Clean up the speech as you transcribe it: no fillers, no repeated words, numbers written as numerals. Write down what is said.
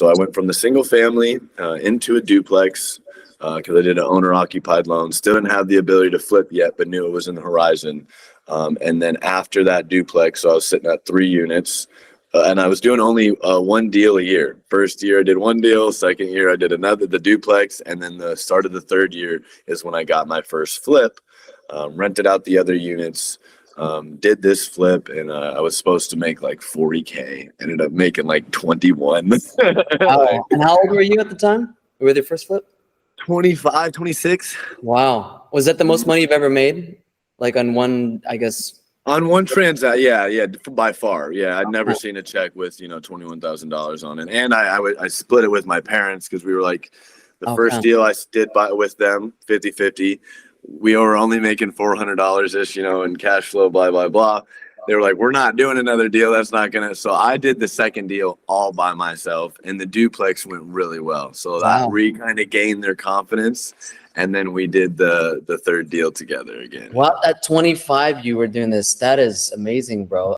So I went from the single family into a duplex because I did an owner occupied loan. Still didn't have the ability to flip yet, but knew it was in the horizon. And then after that duplex, so I was sitting at 3 units. And I was doing only one deal a year. First year I did one deal. Second year I did another, the duplex. And then the start of the third year is when I got my first flip. Rented out the other units. Did this flip, and I was supposed to make like 40K. Ended up making like 21. Wow. And how old were you at the time with your first flip? 25, 26. Wow. Was that the most money you've ever made? Like on one, I guess. On one transaction, yeah, by far. Yeah, I'd never seen a check with, $21,000 on it. And I split it with my parents because we were like, the first deal I did buy with them, 50-50. We were only making $400-ish, in cash flow, blah, blah, blah. They were like, we're not doing another deal. That's not going to. So I did the second deal all by myself, and the duplex went really well. So that kind of gained their confidence. And then we did the third deal together again. Wow, at 25, you were doing this. That is amazing, bro.